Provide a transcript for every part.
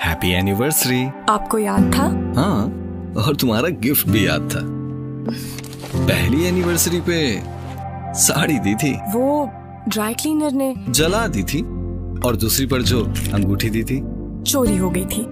Happy anniversary. आपको याद था? हाँ, और तुम्हारा गिफ्ट भी याद था। पहली एनिवर्सरी पे साड़ी दी थी, वो ड्राई क्लीनर ने जला दी थी, और दूसरी पर जो अंगूठी दी थी चोरी हो गई थी।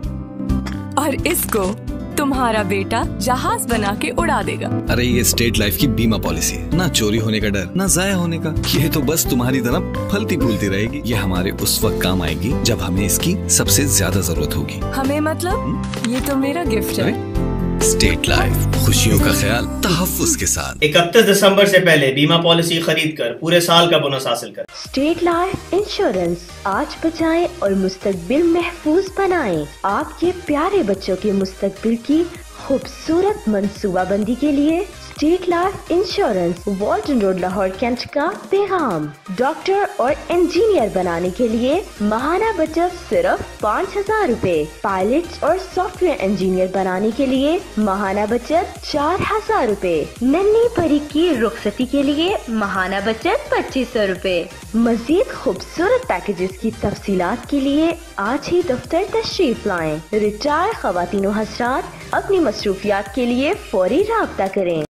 और इसको तुम्हारा बेटा जहाज बना के उड़ा देगा। अरे ये स्टेट लाइफ की बीमा पॉलिसी है, ना चोरी होने का डर, ना जाया होने का। ये तो बस तुम्हारी तरह फलती फूलती रहेगी। ये हमारे उस वक्त काम आएगी जब हमें इसकी सबसे ज्यादा जरूरत होगी। हमें मतलब ये तो मेरा गिफ्ट है। स्टेट लाइफ, खुशियों का ख्याल तहफ्फुज़ के साथ। 31 दिसंबर से पहले बीमा पॉलिसी खरीद कर पूरे साल का बोनस हासिल कर। स्टेट लाइफ इंश्योरेंस, आज बचाएं और मुस्तकबिल महफूज बनाएं। आपके प्यारे बच्चों के मुस्तकबिल की खूबसूरत मंसूबाबंदी के लिए state life insurance, Walton road, Lahore cantt का पैगाम। डॉक्टर और इंजीनियर बनाने के लिए माहाना बचत सिर्फ 5,000 रूपए। पायलट और सॉफ्टवेयर इंजीनियर बनाने के लिए माहाना बचत 4,000 रूपए। नन्ही परी की रुखसती के लिए माहाना बचत 2,500 रूपए। मजीद खूबसूरत पैकेजेस की तफसीलात के लिए आज ही दफ्तर तशरीफ लाएं। रिटायर ख़वातीन हज़रात अपनी मसरूफियात के लिए फौरी राब्ता करें।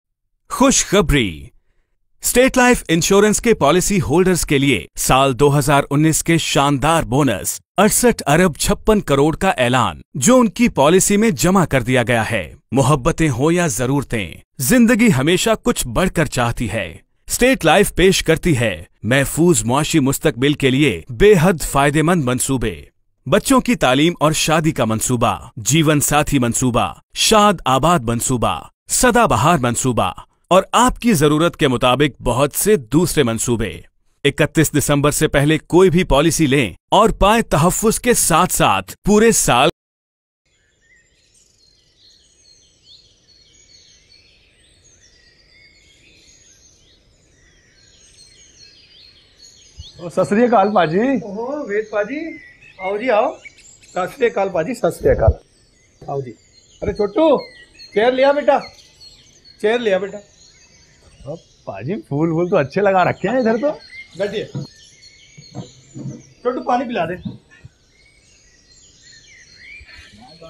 खुशखबरी, स्टेट लाइफ इंश्योरेंस के पॉलिसी होल्डर्स के लिए साल 2019 के शानदार बोनस 68 अरब 56 करोड़ का ऐलान, जो उनकी पॉलिसी में जमा कर दिया गया है। मोहब्बतें हो या जरूरतें, जिंदगी हमेशा कुछ बढ़कर चाहती है। स्टेट लाइफ पेश करती है महफूज मुआशी मुस्तकबिल के लिए बेहद फायदेमंद मंसूबे। बच्चों की तालीम और शादी का मंसूबा, जीवन साथी मंसूबा, शाद आबाद मंसूबा, सदाबहार मंसूबा और आपकी जरूरत के मुताबिक बहुत से दूसरे मंसूबे। 31 दिसंबर से पहले कोई भी पॉलिसी लें और पाएं तहफ्फुज़ के साथ साथ पूरे साल। सत श्री अकाल पाजी। ओहो वेद पाजी, आओ जी आओ। सत श्री अकाल पाजी, सत श्री अकाल। आओ जी। अरे छोटू, चेयर लिया बेटा, चेयर लिया बेटा। पाजी फूल फूल तो अच्छे लगा रखे हैं इधर तो। बैठिए। छोटू पानी पिला दे।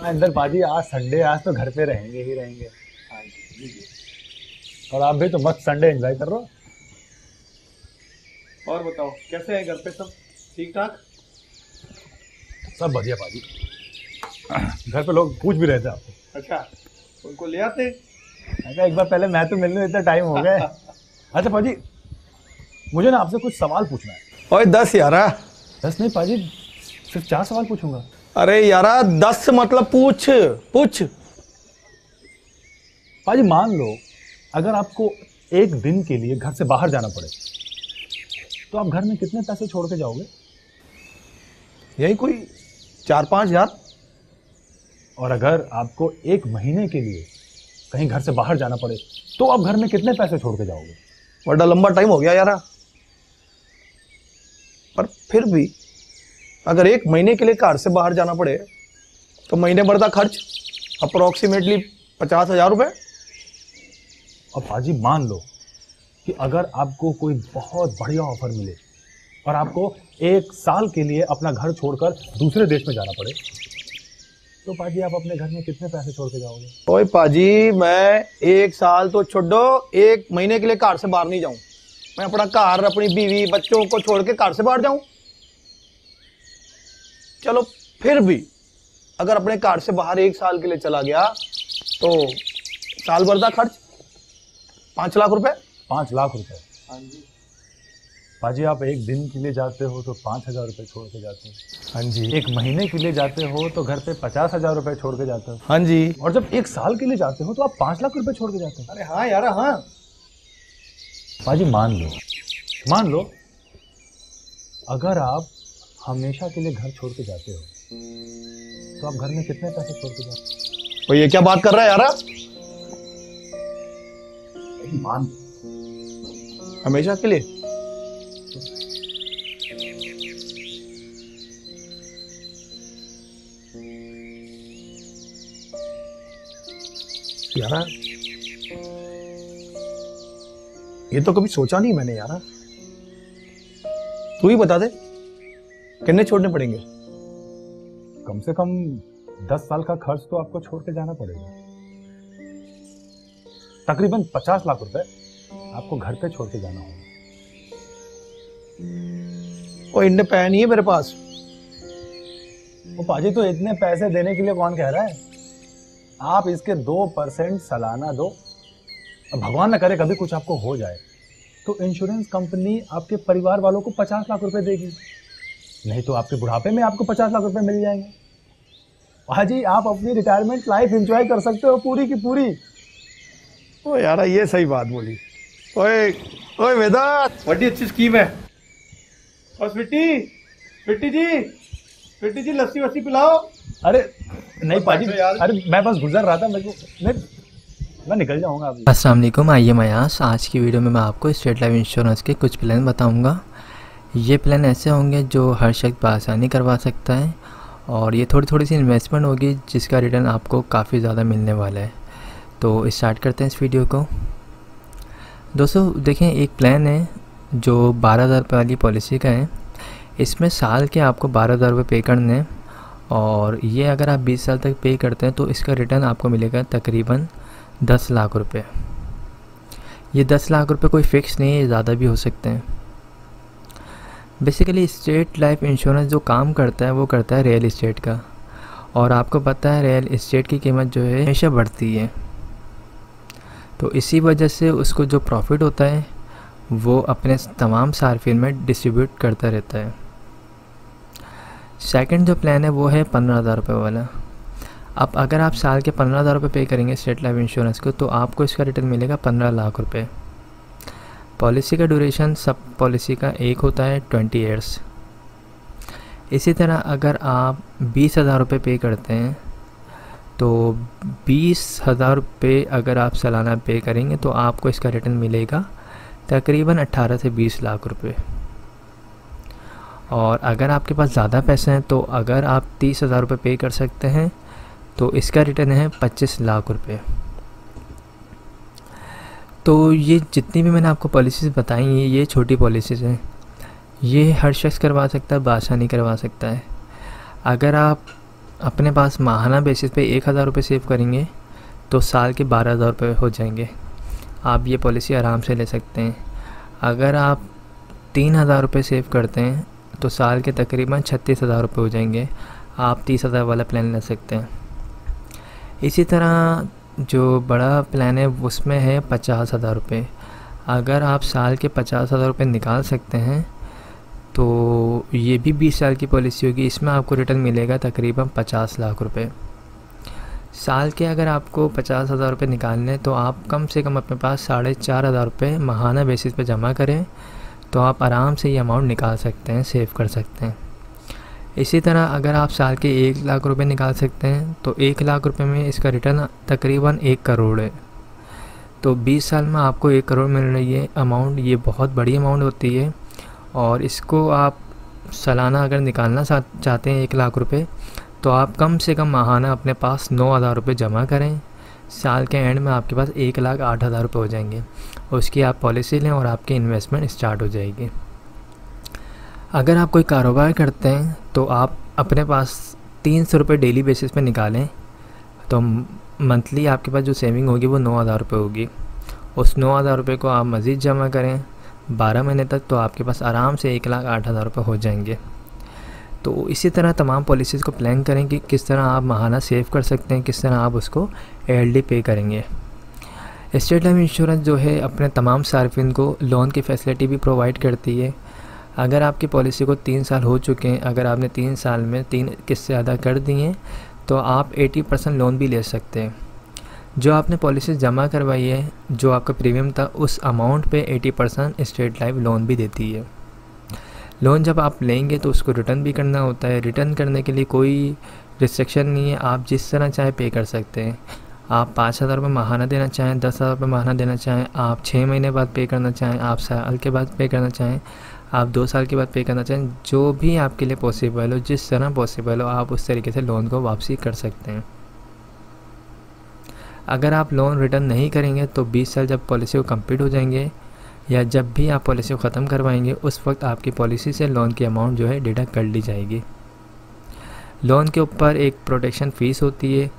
अंदर पाजी, आज संडे, आज तो घर पे रहेंगे ही रहेंगे। और आप भी तो मस्त संडे एंजॉय कर रहे हो। और बताओ कैसे हैं घर पे सब? ठीक ठाक? सब बढ़िया पाजी। घर पे लोग पूछ भी रहे थे आपको। अच्छा, उनको ले आते। अच्छा, एक बार पहले मैं तो मिलने, इतना टाइम हो गया। अच्छा पाजी, मुझे ना आपसे कुछ सवाल पूछना है। ओए 10 यारा। 10 नहीं पाजी, सिर्फ 4 सवाल पूछूंगा। अरे यारा 10 मतलब पूछ पूछ। पाजी मान लो अगर आपको एक दिन के लिए घर से बाहर जाना पड़े तो आप घर में कितने पैसे छोड़ के जाओगे? यही कोई 4-5 हजार। और अगर आपको एक महीने के लिए कहीं घर से बाहर जाना पड़े तो आप घर में कितने पैसे छोड़ के जाओगे? बड़ा लंबा टाइम हो गया यारा। पर फिर भी अगर एक महीने के लिए घर से बाहर जाना पड़े तो महीने भर का खर्च अप्रोक्सीमेटली 50,000 रुपए। और पाजी मान लो कि अगर आपको कोई बहुत बढ़िया ऑफर मिले और आपको 1 साल के लिए अपना घर छोड़कर दूसरे देश में जाना पड़े तो पाजी आप अपने घर में कितने पैसे छोड़ के जाओगे? ओए पाजी, मैं 1 साल तो छोड़ो, 1 महीने के लिए घर से बाहर नहीं जाऊं। मैं अपना घर, अपनी बीवी, बच्चों को छोड़ के घर से बाहर जाऊं? चलो फिर भी अगर अपने घर से बाहर 1 साल के लिए चला गया तो साल भर का खर्च 5 लाख रुपए। 5 लाख रुपए? हाँ जी। पाजी आप एक दिन के लिए जाते हो तो 5,000 रुपए छोड़ के जाते हो। हाँ जी। एक महीने के लिए जाते हो तो घर पे 50,000 रुपए छोड़ के जाते हो। हाँ जी। और जब 1 साल के लिए जाते हो तो आप 5 लाख रुपए छोड़ के जाते हो। अरे हाँ यार, हाँ। पाजी मान लो अगर आप हमेशा के लिए घर छोड़ के जाते हो तो आप घर में कितने पैसे छोड़ के जाते हो? तो ये क्या बात कर रहा है यार? मान हमेशा के लिए? यारा ये तो कभी सोचा नहीं मैंने यारा। तू ही बता दे कितने छोड़ने पड़ेंगे? कम से कम 10 साल का खर्च तो आपको छोड़ के जाना पड़ेगा। तकरीबन 50 लाख रुपए आपको घर पे छोड़ के जाना होगा। वो इतने पैसे नहीं है मेरे पास। वो पाजी, तो इतने पैसे देने के लिए कौन कह रहा है? आप इसके 2% सालाना दो। अब भगवान न करे कभी कुछ आपको हो जाए तो इंश्योरेंस कंपनी आपके परिवार वालों को 50 लाख रुपए देगी, नहीं तो आपके बुढ़ापे में आपको 50 लाख रुपए मिल जाएंगे। पाजी, आप अपनी रिटायरमेंट लाइफ एंजॉय कर सकते हो पूरी की पूरी। ओ यार, ये सही बात बोली। ओए ओए वेदांत, बड़ी अच्छी स्कीम है। और स्वीटी जी लस्सी वस्सी पिलाओ। अरे नहीं पाजी, अरे मैं बस गुजर रहा था, मैं निकल जाऊंगा अभी। अस्सलाम वालेकुम, आइए मयास। आज की वीडियो में मैं आपको स्टेट लाइफ इंश्योरेंस के कुछ प्लान बताऊंगा। ये प्लान ऐसे होंगे जो हर शख्स बआसानी करवा सकता है और ये थोड़ी सी इन्वेस्टमेंट होगी जिसका रिटर्न आपको काफ़ी ज़्यादा मिलने वाला है। तो स्टार्ट करते हैं इस वीडियो को। दोस्तों देखें, एक प्लान है जो 12,000 रुपये वाली पॉलिसी का है। इसमें साल के आपको 12,000 रुपये पे करने हैं और ये अगर आप 20 साल तक पे करते हैं तो इसका रिटर्न आपको मिलेगा तकरीबन 10 लाख रुपये। ये 10 लाख रुपये कोई फ़िक्स नहीं है, ज़्यादा भी हो सकते हैं। बेसिकली स्टेट लाइफ इंश्योरेंस जो काम करता है वो करता है रियल इस्टेट का, और आपको पता है रियल इस्टेट की कीमत जो है हमेशा बढ़ती है, तो इसी वजह से उसको जो प्रॉफिट होता है वो अपने तमाम सार्फिन में डिस्ट्रीब्यूट करता रहता है। सेकंड जो प्लान है वो है 15,000 रुपये वाला। अब अगर आप साल के 15,000 रुपये पे करेंगे स्टेट लाइफ इंश्योरेंस को तो आपको इसका रिटर्न मिलेगा 15 लाख रुपये। पॉलिसी का ड्यूरेशन सब पॉलिसी का एक होता है 20 ईयर्स। इसी तरह अगर आप 20,000 रुपये पे करते हैं तो 20,000 रुपये अगर आप सालाना पे करेंगे तो आपको इसका रिटर्न मिलेगा तकरीबन 18 से 20 लाख रुपये। और अगर आपके पास ज़्यादा पैसे हैं तो अगर आप 30,000 रुपये पे कर सकते हैं तो इसका रिटर्न है 25 लाख रुपये। तो ये जितनी भी मैंने आपको पॉलिसीज़ बताई हैं ये छोटी पॉलिसीज़ हैं, ये हर शख्स करवा सकता है, बआसानी करवा सकता है। अगर आप अपने पास माहाना बेसिस पे 1,000 रुपये सेव करेंगे तो साल के 12,000 रुपये हो जाएंगे। आप ये पॉलिसी आराम से ले सकते हैं। अगर आप 3,000 रुपये सेव करते हैं तो साल के तकरीबन 36,000 रुपये हो जाएंगे। आप 30,000 वाला प्लान ले सकते हैं। इसी तरह जो बड़ा प्लान है उसमें है 50,000 रुपये। अगर आप साल के 50,000 रुपये निकाल सकते हैं तो ये भी 20 साल की पॉलिसी होगी। इसमें आपको रिटर्न मिलेगा तकरीबन 50 लाख रुपये। साल के अगर आपको 50,000 रुपये निकालने तो आप कम से कम अपने पास 4,500 रुपये माहाना बेसिस पे जमा करें तो आप आराम से ये अमाउंट निकाल सकते हैं, सेव कर सकते हैं। इसी तरह अगर आप साल के 1 लाख रुपए निकाल सकते हैं तो 1 लाख रुपए में इसका रिटर्न तकरीबन 1 करोड़ है। तो 20 साल में आपको 1 करोड़ मिल रही है अमाउंट। ये बहुत बड़ी अमाउंट होती है और इसको आप सालाना अगर निकालना चाहते हैं 1 लाख रुपए तो आप कम से कम माहाना अपने पास 9,000 रुपये जमा करें। साल के एंड में आपके पास 1,08,000 रुपये हो जाएंगे। उसकी आप पॉलिसी लें और आपकी इन्वेस्टमेंट स्टार्ट हो जाएगी। अगर आप कोई कारोबार करते हैं तो आप अपने पास 300 रुपये डेली बेसिस पे निकालें तो मंथली आपके पास जो सेविंग होगी वो 9,000 रुपये होगी। उस 9,000 रुपये को आप मज़ीद जमा करें 12 महीने तक तो आपके पास आराम से 1,08,000 रुपये हो जाएंगे। तो इसी तरह तमाम पॉलिसीज़ को प्लान करें कि किस तरह आप माहाना सेव कर सकते हैं, किस तरह आप उसको ईयरली पे करेंगे। स्टेट लाइफ इंश्योरेंस जो है अपने तमाम सार्फिन को लोन की फैसिलिटी भी प्रोवाइड करती है। अगर आपकी पॉलिसी को 3 साल हो चुके हैं, अगर आपने 3 साल में 3 किस्तें अदा कर दी हैं तो आप 80% लोन भी ले सकते हैं। जो आपने पॉलिसी जमा करवाई है, जो आपका प्रीमियम था उस अमाउंट पे 80% स्टेट लाइफ लोन भी देती है। लोन जब आप लेंगे तो उसको रिटर्न भी करना होता है। रिटर्न करने के लिए कोई रिस्ट्रिक्शन नहीं है, आप जिस तरह चाहे पे कर सकते हैं। आप 5,000 रुपये माहाना देना चाहें, 10,000 रुपये माहाना देना चाहें, आप 6 महीने बाद पे करना चाहें, आप साल के बाद पे करना चाहें, आप 2 साल के बाद पे करना चाहें, जो भी आपके लिए पॉसिबल हो, जिस तरह पॉसिबल हो आप उस तरीके से लोन को वापसी कर सकते हैं। अगर आप लोन रिटर्न नहीं करेंगे तो 20 साल जब पॉलिसी को कंप्लीट हो जाएंगे या जब भी आप पॉलिसी को ख़त्म करवाएंगे उस वक्त आपकी पॉलिसी से लोन की अमाउंट जो है डिडक्ट कर ली जाएगी। लोन के ऊपर एक प्रोटेक्शन फ़ीस होती है,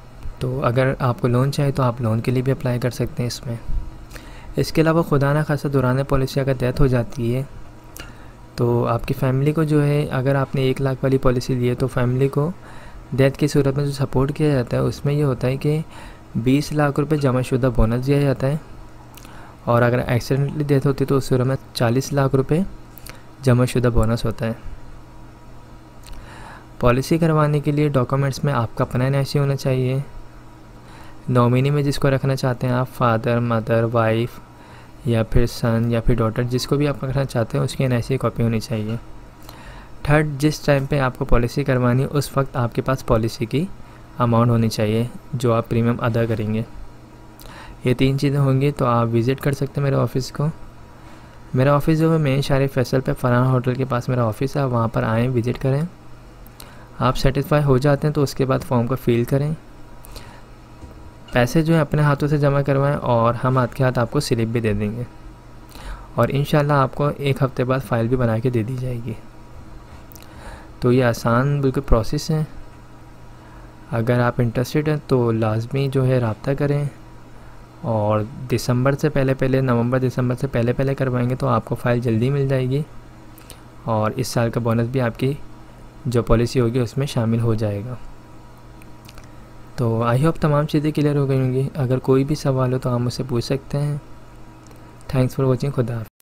तो अगर आपको लोन चाहिए तो आप लोन के लिए भी अप्लाई कर सकते हैं इसमें। इसके अलावा खुदा ना खासा दौरान पॉलिसी अगर डेथ हो जाती है तो आपकी फ़ैमिली को जो है, अगर आपने 1 लाख वाली पॉलिसी ली है तो फैमिली को डेथ की सूरत में जो सपोर्ट किया जाता है उसमें ये होता है कि 20 लाख रुपए जमाशुदा बोनस दिया जाता है, और अगर एक्सीडेंटली डेथ होती है तो उस सूरत में 40 लाख रुपए जमाशुदा बोनस होता है। पॉलिसी करवाने के लिए डॉक्यूमेंट्स में आपका अपना एनआईसी होना चाहिए। नॉमिनी में जिसको रखना चाहते हैं आप, फादर, मदर, वाइफ या फिर सन या फिर डॉटर, जिसको भी आप रखना चाहते हैं उसकी एनआईसी कॉपी होनी चाहिए। थर्ड, जिस टाइम पे आपको पॉलिसी करवानी है उस वक्त आपके पास पॉलिसी की अमाउंट होनी चाहिए जो आप प्रीमियम अदा करेंगे। ये 3 चीज़ें होंगी तो आप विज़िट कर सकते हैं मेरे ऑफ़िस को। मेरा ऑफ़िस जो है मेन शारी फैसल पे फरहान होटल के पास मेरा ऑफ़िस है, आप वहाँ पर आएँ, विज़िट करें। आप सेटिस्फाई हो जाते हैं तो उसके बाद फॉर्म को फिल करें, पैसे जो है अपने हाथों से जमा करवाएं और हम हाथ के हाथ आपको स्लिप भी दे देंगे, और इंशाल्लाह आपको 1 हफ़्ते बाद फ़ाइल भी बना के दे दी जाएगी। तो ये आसान बिल्कुल प्रोसेस है। अगर आप इंटरेस्टेड हैं तो लाजमी जो है रब्ता करें, और दिसंबर से पहले नवंबर दिसंबर से पहले करवाएंगे तो आपको फ़ाइल जल्दी मिल जाएगी, और इस साल का बोनस भी आपकी जो पॉलिसी होगी उसमें शामिल हो जाएगा। तो आई होप तमाम चीज़ें क्लियर हो गई होंगी। अगर कोई भी सवाल हो तो आप मुझसे पूछ सकते हैं। Thanks for watching. खुदा हाफ़िज़।